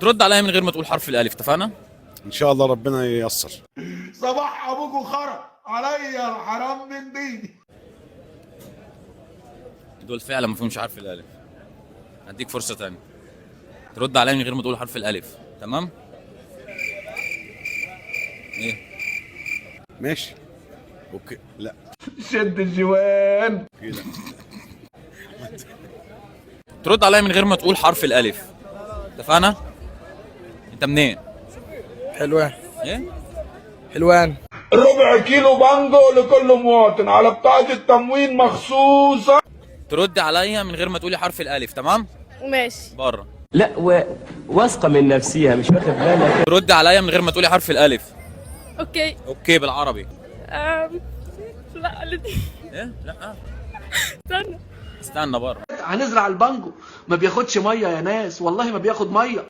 ترد عليا من غير ما تقول حرف الالف، اتفقنا؟ ان شاء الله ربنا ييسر. صباح ابوكوا خرا عليا الحرام من ديني. دول فعلا ما فيهمش حرف الالف. هديك فرصه تانية. ترد عليا من غير ما تقول حرف الالف، تمام؟ ايه؟ ماشي. اوكي. لا. شد الجوان. اوكي. لا. ترد عليا من غير ما تقول حرف الالف، اتفقنا؟ انت منين؟ حلوان. ايه؟ حلوان. ربع كيلو بانجو لكل مواطن على بطاقة التموين مخصوصة. ترد عليا من غير ما تقولي حرف الالف، تمام؟ ماشي. بره. لا واثقه من نفسها مش واخد بالك. ترد عليا من غير ما تقولي حرف الالف. اوكي. اوكي بالعربي. لا ايه؟ لا. استنى. استنى بره. هنزرع البانجو ما بياخدش ميه يا ناس، والله ما بياخد ميه.